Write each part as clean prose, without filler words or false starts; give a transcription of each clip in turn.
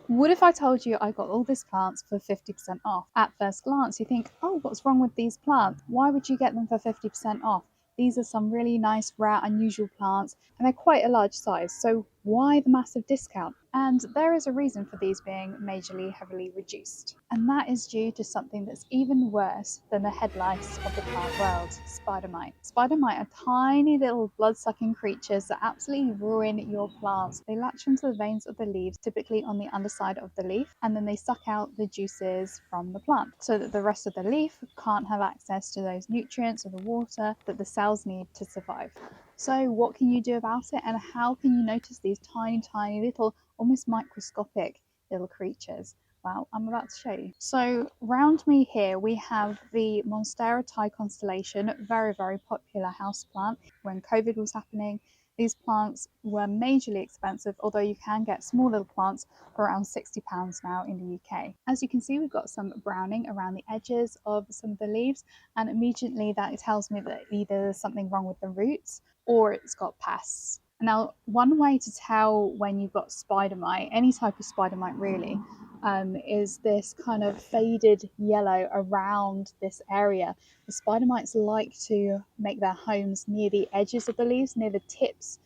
What if I told you I got all these plants for 50% off? At first glance, you think, oh, what's wrong with these plants? Why would you get them for 50% off? These are some really nice, rare, unusual plants, and they're quite a large size, so why the massive discount? And there is a reason for these being majorly heavily reduced. And that is due to something that's even worse than the head lice of the plant world, spider mite. Spider mite are tiny little blood-sucking creatures that absolutely ruin your plants. They latch onto the veins of the leaves, typically on the underside of the leaf, and then they suck out the juices from the plant so that the rest of the leaf can't have access to those nutrients or the water that the cells need to survive. So what can you do about it, and how can you notice these tiny little, almost microscopic little creatures? Well, I'm about to show you. So around me here we have the Monstera Thai Constellation, very popular houseplant. When COVID was happening, these plants were majorly expensive, although you can get small little plants for around £60 now in the UK. As you can see, we've got some browning around the edges of some of the leaves, and immediately that tells me that either there's something wrong with the roots or it's got pests. Now, one way to tell when you've got spider mite, any type of spider mite really, is this kind of faded yellow around this area. The spider mites like to make their homes near the edges of the leaves, near the tips,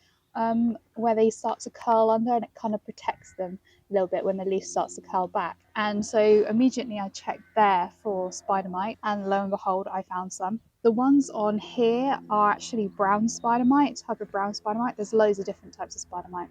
where they start to curl under, and it kind of protects them a little bit when the leaf starts to curl back. And so immediately I checked there for spider mite, and lo and behold, I found some. The ones on here are actually brown spider mite, type of brown spider mite. There's loads of different types of spider mite.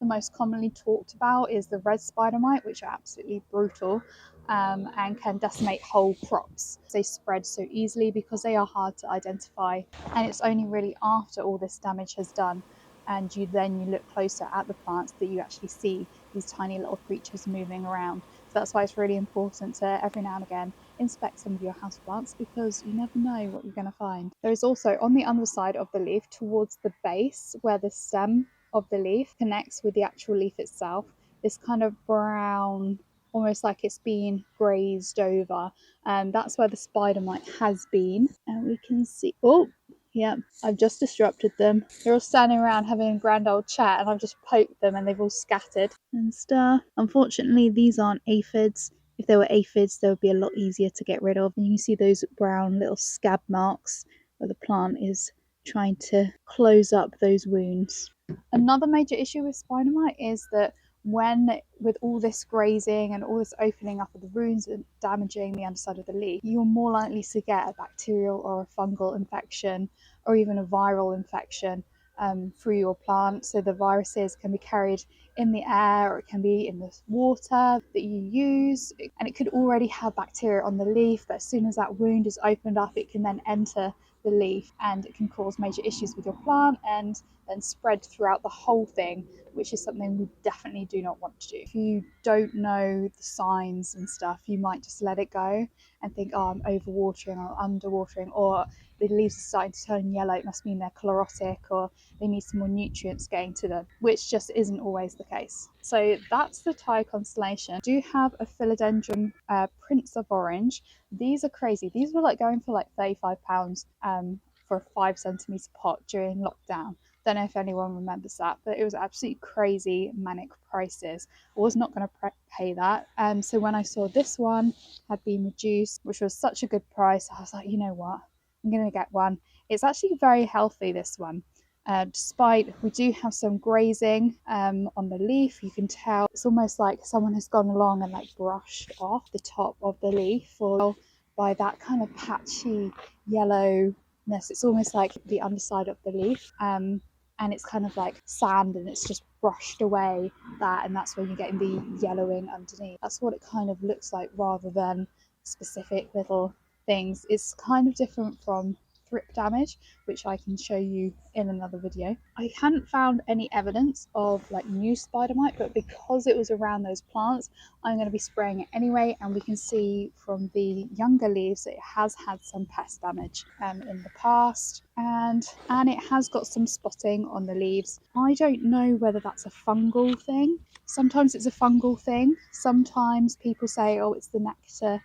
The most commonly talked about is the red spider mite, which are absolutely brutal and can decimate whole crops. They spread so easily because they are hard to identify, and it's only really after all this damage has done and you look closer at the plants that you actually see these tiny little creatures moving around. So that's why it's really important to every now and again inspect some of your houseplants, because you never know what you're going to find. There is also on the underside of the leaf, towards the base where the stem of the leaf connects with the actual leaf itself, this kind of brown, almost like it's been grazed over, and that's where the spider mite has been. And we can see, oh yeah, I've just disrupted them. They're all standing around having a grand old chat, and I've just poked them and they've all scattered and stuff. Unfortunately, these aren't aphids. If they were aphids, they would be a lot easier to get rid of. And you can see those brown little scab marks where the plant is trying to close up those wounds. Another major issue with spider mite is that with all this grazing and all this opening up of the wounds and damaging the underside of the leaf, you're more likely to get a bacterial or a fungal infection or even a viral infection through your plant. So the viruses can be carried in the air, or it can be in the water that you use, and it could already have bacteria on the leaf, but as soon as that wound is opened up, it can then enter the leaf and it can cause major issues with your plant and then spread throughout the whole thing, which is something we definitely do not want to do. If you don't know the signs and stuff, you might just let it go and think, oh, I'm overwatering or underwatering, or the leaves are starting to turn yellow, it must mean they're chlorotic or they need some more nutrients getting to them, which just isn't always the case. So that's the Thai constellation. I do have a Philodendron Prince of Orange. These are crazy. These were like going for like £35 for a 5 centimetre pot during lockdown. Don't know if anyone remembers that, but it was absolutely crazy, manic prices. I was not going to pay that. So when I saw this one had been reduced, which was such a good price, I was like, you know what, I'm going to get one. It's actually very healthy, this one. Despite we do have some grazing on the leaf, you can tell it's almost like someone has gone along and like brushed off the top of the leaf, or by that kind of patchy yellowness. It's almost like the underside of the leaf. And it's kind of like sand, and it's just brushed away that, and that's when you're getting the yellowing underneath. That's what it kind of looks like, rather than specific little things. It's kind of different from thrip damage, which I can show you in another video. I hadn't found any evidence of like new spider mite, but because it was around those plants, I'm going to be spraying it anyway, and we can see from the younger leaves that it has had some pest damage in the past, and it has got some spotting on the leaves. I don't know whether that's a fungal thing. Sometimes it's a fungal thing. Sometimes people say, oh, it's the nectar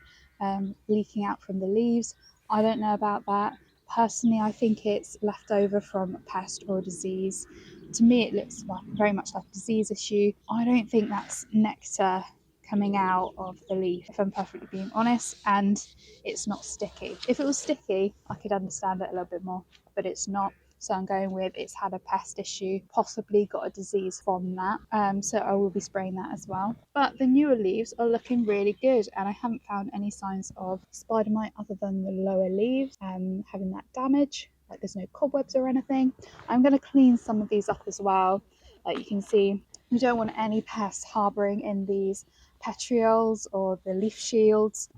leaking out from the leaves. I don't know about that. Personally, I think it's left over from a pest or a disease. To me, it looks very much like a disease issue. I don't think that's nectar coming out of the leaf, if I'm perfectly being honest, and it's not sticky. If it was sticky, I could understand it a little bit more, but it's not. So I'm going with it's had a pest issue, possibly got a disease from that. So I will be spraying that as well. But the newer leaves are looking really good, and I haven't found any signs of spider mite other than the lower leaves having that damage. Like there's no cobwebs or anything. I'm going to clean some of these up as well. Like you can see, we don't want any pests harbouring in these petrioles or the leaf shields.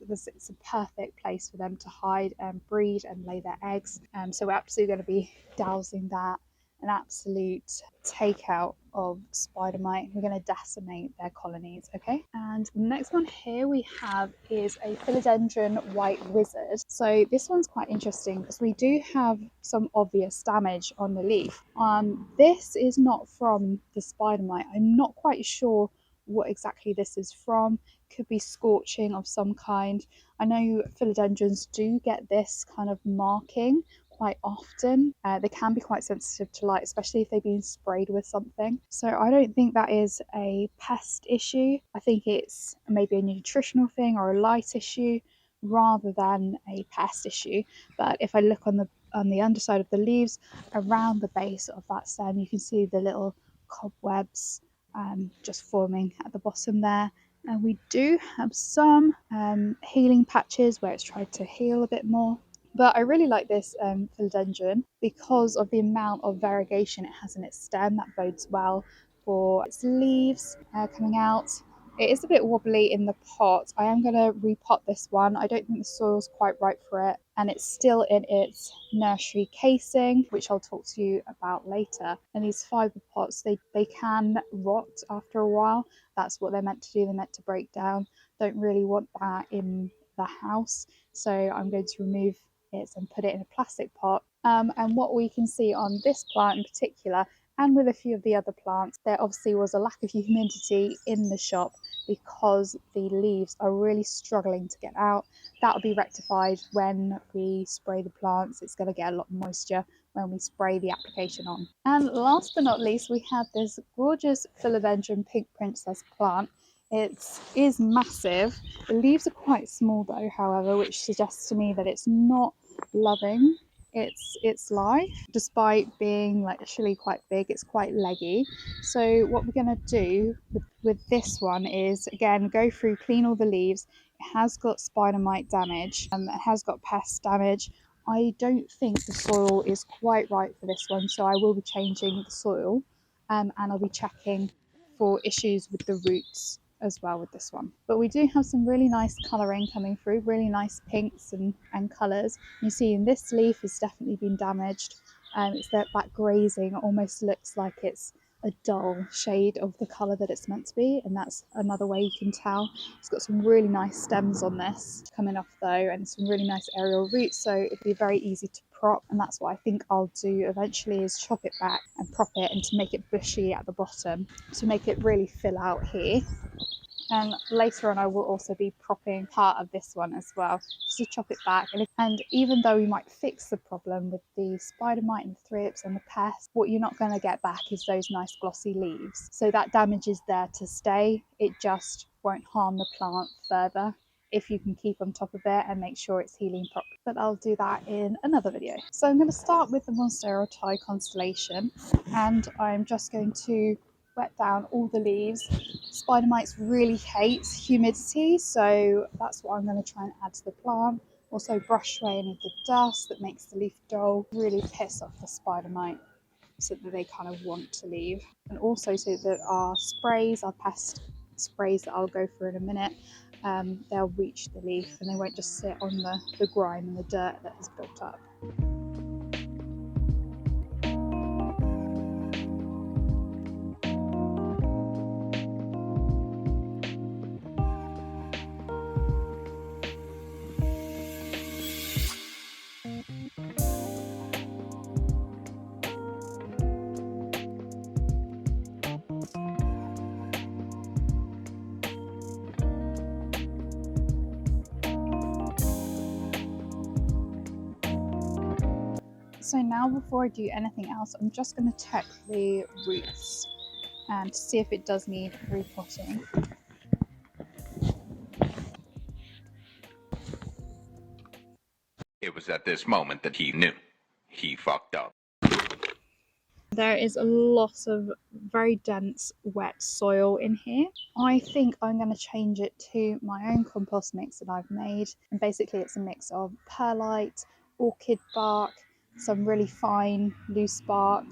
It's a perfect place for them to hide and breed and lay their eggs. So we're absolutely going to be dousing that an absolute takeout of spider mite. We're going to decimate their colonies, okay? And the next one here we have is a Philodendron White Wizard. So this one's quite interesting because we do have some obvious damage on the leaf. This is not from the spider mite. I'm not quite sure what exactly this is from. Could be scorching of some kind. I know philodendrons do get this kind of marking quite often. They can be quite sensitive to light, especially if they've been sprayed with something. So I don't think that is a pest issue. I think it's maybe a nutritional thing or a light issue rather than a pest issue. But if I look on the underside of the leaves, around the base of that stem, you can see the little cobwebs just forming at the bottom there. And we do have some healing patches where it's tried to heal a bit more. But I really like this philodendron because of the amount of variegation it has in its stem. That bodes well for its leaves coming out. It is a bit wobbly in the pot. I am going to repot this one. I don't think the soil's quite right for it, and it's still in its nursery casing, which I'll talk to you about later. And these fibre pots, they can rot after a while. That's what they're meant to do. They're meant to break down. Don't really want that in the house, so I'm going to remove it and put it in a plastic pot. And what we can see on this plant in particular, and with a few of the other plants, there obviously was a lack of humidity in the shop because the leaves are really struggling to get out. That will be rectified when we spray the plants. It's going to get a lot of moisture when we spray the application on. And last but not least, we have this gorgeous Philodendron Pink Princess plant. It is massive. The leaves are quite small though, however, which suggests to me that it's not loving its life. Despite being like actually quite big, it's quite leggy. So what we're going to do with this one is, again, go through, clean all the leaves. It has got spider mite damage, it has got pest damage. I don't think the soil is quite right for this one, so I will be changing the soil, and I'll be checking for issues with the roots as well with this one. But we do have some really nice colouring coming through, really nice pinks and colours. You see in this leaf it's definitely been damaged. It's that grazing almost looks like it's a dull shade of the colour that it's meant to be, and that's another way you can tell. It's got some really nice stems on this coming off though, and some really nice aerial roots, so it'd be very easy to prop, and that's what I think I'll do eventually, is chop it back and prop it, and to make it bushy at the bottom, to make it really fill out here. And later on I will also be propping part of this one as well, just to chop it back. And even though we might fix the problem with the spider mite and the thrips and the pests, what you're not going to get back is those nice glossy leaves. So that damage is there to stay. It just won't harm the plant further if you can keep on top of it and make sure it's healing properly. But I'll do that in another video. So I'm going to start with the Monstera Thai Constellation, and I'm just going to wet down all the leaves. Spider mites really hate humidity, so that's what I'm going to try and add to the plant. Also brush away any of the dust that makes the leaf dull, really piss off the spider mite so that they kind of want to leave. And also so that our sprays, our pest sprays that I'll go through in a minute, they'll reach the leaf and they won't just sit on the grime and the dirt that has built up. So now before I do anything else, I'm just going to check the roots and to see if it does need repotting. It was at this moment that he knew. He fucked up. There is a lot of very dense wet soil in here. I think I'm going to change it to my own compost mix that I've made, and basically it's a mix of perlite, orchid bark, some really fine loose bark,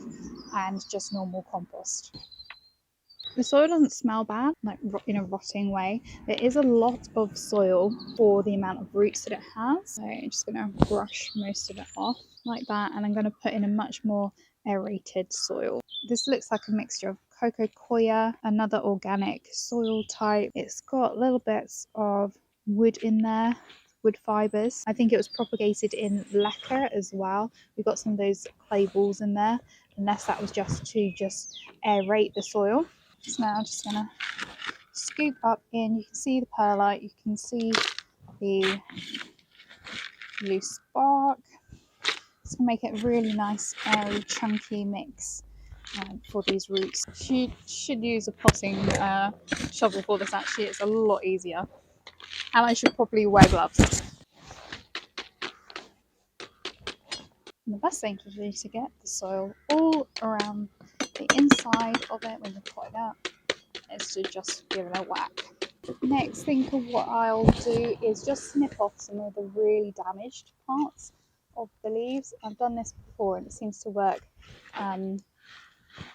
and just normal compost. The soil doesn't smell bad, like in a rotting way. There is a lot of soil for the amount of roots that it has. So I'm just going to brush most of it off like that, and I'm going to put in a much more aerated soil. This looks like a mixture of coco coir, another organic soil type. It's got little bits of wood in there, wood fibres. I think it was propagated in leca as well. We've got some of those clay balls in there, unless that was just to aerate the soil. So now I'm just going to scoop up in. You can see the perlite, you can see the loose bark. It's going to make it a really nice, airy, chunky mix for these roots. You should use a potting shovel for this actually, it's a lot easier. And I should probably wear gloves. And the best thing to do to get the soil all around the inside of it when you pot it out is to just give it a whack. Next thing for what I'll do is just snip off some of the really damaged parts of the leaves. I've done this before and it seems to work a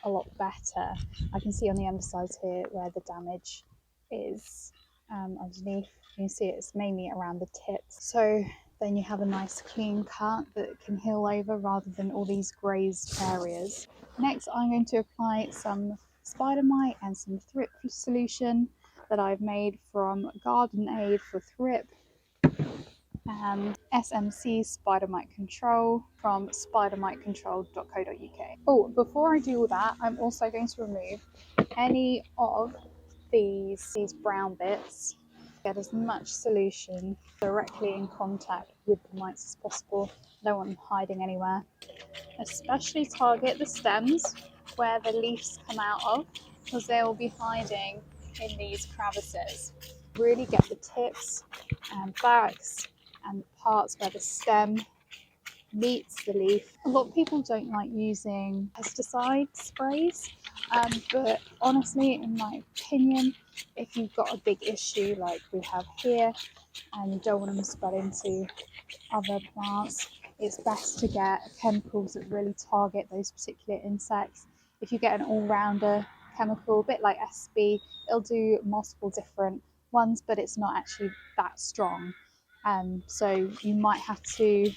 lot better. I can see on the undersides here where the damage is underneath. You can see it's mainly around the tips. So then you have a nice clean cut that can heal over rather than all these grazed areas. Next, I'm going to apply some spider mite and some thrip solution that I've made from Garden Aid for Thrip and SMC Spider Mite Control from spidermitecontrol.co.uk. Oh, before I do all that, I'm also going to remove any of these brown bits. Get as much solution directly in contact with the mites as possible. I don't want them hiding anywhere. Especially target the stems where the leaves come out of, because they will be hiding in these crevices. Really get the tips and backs and the parts where the stem meets the leaf. A lot of people don't like using pesticide sprays, but honestly, in my opinion, if you've got a big issue like we have here and you don't want them to spread into other plants, it's best to get chemicals that really target those particular insects. If you get an all-rounder chemical, a bit like SB, it'll do multiple different ones, but it's not actually that strong. So you might have to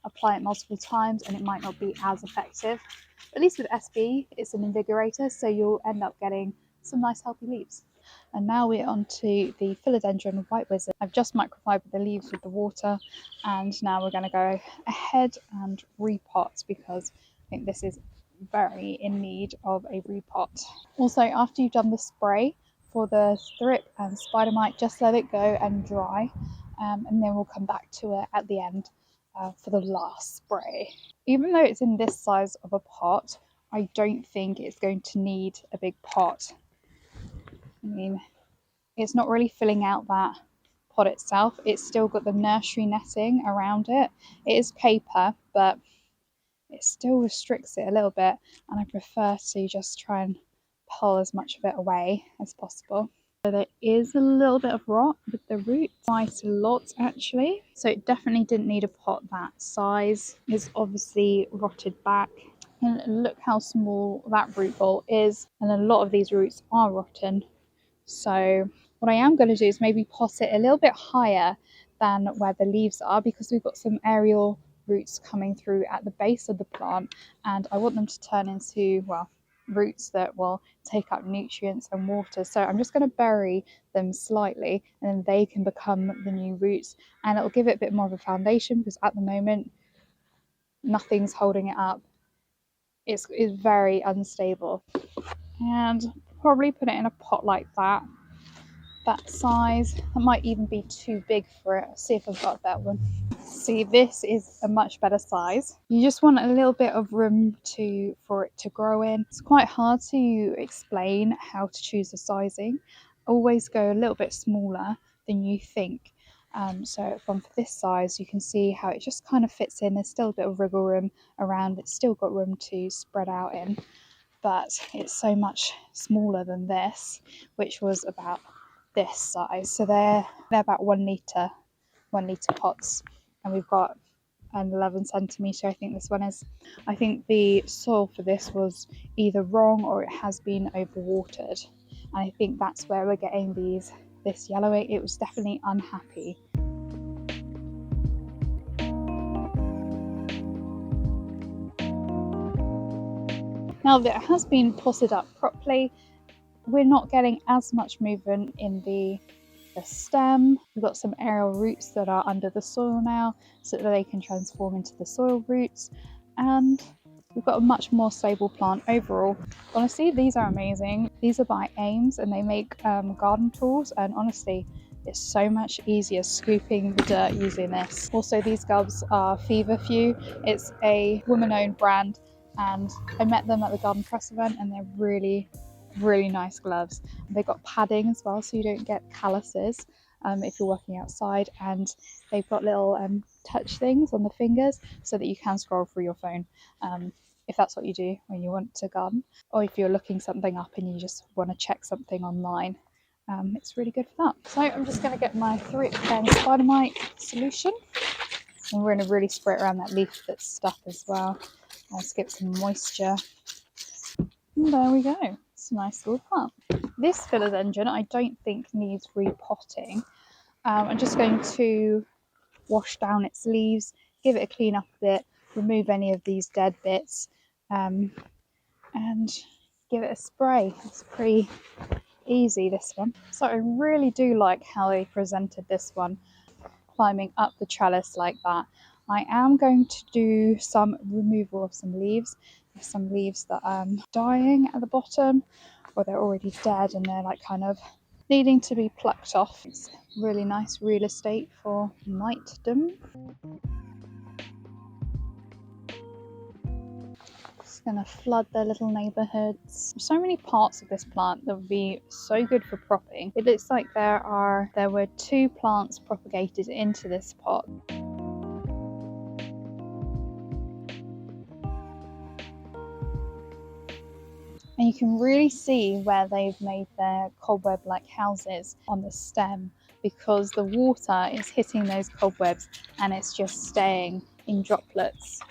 apply it multiple times and it might not be as effective. At least with SB, it's an invigorator, so you'll end up getting some nice healthy leaves. And now we're on to the Philodendron White Wizard. I've just microfibered the leaves with the water, and now we're going to go ahead and repot because I think this is very in need of a repot. Also, after you've done the spray for the thrip and spider mite, just let it go and dry, and then we'll come back to it at the end for the last spray. Even though it's in this size of a pot, I don't think it's going to need a big pot. I mean, it's not really filling out that pot itself. It's still got the nursery netting around it. It is paper, but it still restricts it a little bit, and I prefer to just try and pull as much of it away as possible. So there is a little bit of rot with the roots, quite a lot actually. So it definitely didn't need a pot that size. It's obviously rotted back. And look how small that root ball is, and a lot of these roots are rotten. So what I am going to do is maybe pot it a little bit higher than where the leaves are, because we've got some aerial roots coming through at the base of the plant, and I want them to turn into, well, roots that will take up nutrients and water. So I'm just going to bury them slightly, and then they can become the new roots, and it'll give it a bit more of a foundation, because at the moment nothing's holding it up. It's very unstable. And probably put it in a pot like that size. That might even be too big for it. See if I've got a better one. See, this is a much better size. You just want a little bit of room for it to grow in. It's quite hard to explain how to choose the sizing. Always go a little bit smaller than you think. So I've gone for this size. You can see how it just kind of fits in. There's still a bit of wriggle room around. It's still got room to spread out in, but it's so much smaller than this, which was about this size. So they're about 1 litre pots, and we've got an 11 centimetre, I think this one is. I think the soil for this was either wrong or it has been overwatered, and I think that's where we're getting this yellowing. It was definitely unhappy. Now that it has been potted up properly, we're not getting as much movement in the stem. We've got some aerial roots that are under the soil now so that they can transform into the soil roots, and we've got a much more stable plant overall. Honestly, these are amazing. These are by Ames and they make garden tools, and honestly it's so much easier scooping the dirt using this. Also, these gloves are Feverfew. It's a woman-owned brand, and I met them at the garden press event and they're really nice gloves. They've got padding as well so you don't get calluses if you're working outside, and they've got little touch things on the fingers so that you can scroll through your phone if that's what you do when you want to garden, or if you're looking something up and you just want to check something online. It's really good for that. So I'm just going to get my 310 spider mite solution, and we're going to really spray it around that leaf that's stuck as well. Let's get some moisture. And there we go. It's a nice little plant. This philodendron I don't think needs repotting. I'm just going to wash down its leaves, give it a clean up a bit, remove any of these dead bits, and give it a spray. It's pretty easy, this one. So I really do like how they presented this one, climbing up the trellis like that. I am going to do some removal of some leaves. There's some leaves that are dying at the bottom, or they're already dead and they're like kind of needing to be plucked off. It's really nice real estate for Mitedom. Just gonna flood their little neighborhoods. There's so many parts of this plant that would be so good for propping. It looks like there were 2 plants propagated into this pot. And you can really see where they've made their cobweb-like houses on the stem, because the water is hitting those cobwebs and it's just staying in droplets.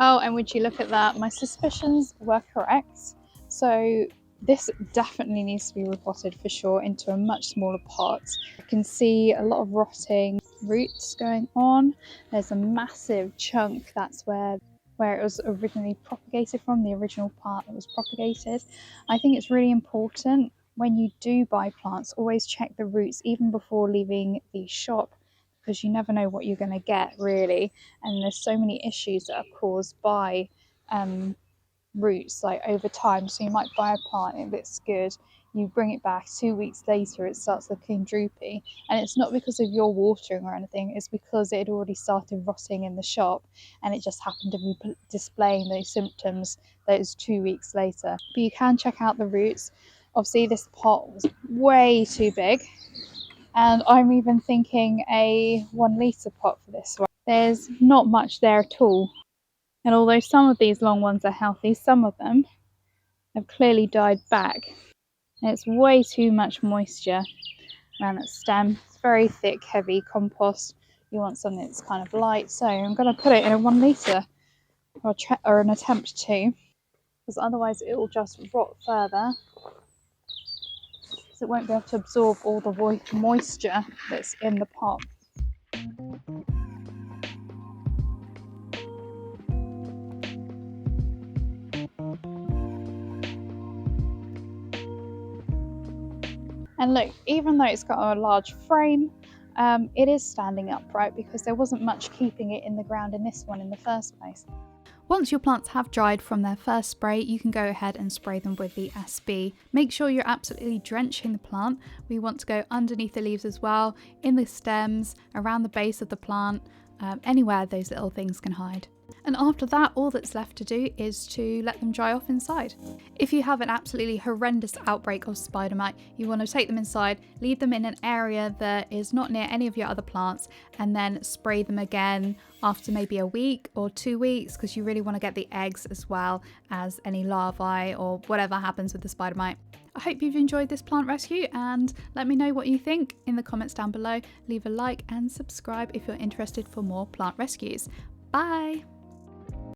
Oh, and would you look at that? My suspicions were correct. So this definitely needs to be repotted for sure into a much smaller pot. You can see a lot of rotting roots going on. There's a massive chunk, that's where it was originally propagated from, the original part that was propagated. I think it's really important when you do buy plants, always check the roots even before leaving the shop, because you never know what you're going to get really, and there's so many issues that are caused by roots like over time. So you might buy a plant, it looks good, you bring it back 2 weeks later, it starts looking droopy, and it's not because of your watering or anything, it's because it had already started rotting in the shop and it just happened to be displaying those symptoms those 2 weeks later. But you can check out the roots. Obviously this pot was way too big, and I'm even thinking a 1 litre pot for this one. There's not much there at all, and although some of these long ones are healthy, some of them have clearly died back. And it's way too much moisture around that stem. It's very thick, heavy compost. You want something that's kind of light, so I'm going to put it in a 1 litre, or an attempt to, because otherwise it will just rot further. So it won't be able to absorb all the moisture that's in the pot. And look, even though it's got a large frame, it is standing upright because there wasn't much keeping it in the ground in this one in the first place. Once your plants have dried from their first spray, you can go ahead and spray them with the SB. Make sure you're absolutely drenching the plant. We want to go underneath the leaves as well, in the stems, around the base of the plant, anywhere those little things can hide. And after that, all that's left to do is to let them dry off inside. If you have an absolutely horrendous outbreak of spider mite, you want to take them inside, leave them in an area that is not near any of your other plants, and then spray them again after maybe a week or 2 weeks, because you really want to get the eggs as well as any larvae or whatever happens with the spider mite. I hope you've enjoyed this plant rescue, and let me know what you think in the comments down below. Leave a like and subscribe if you're interested for more plant rescues. Bye!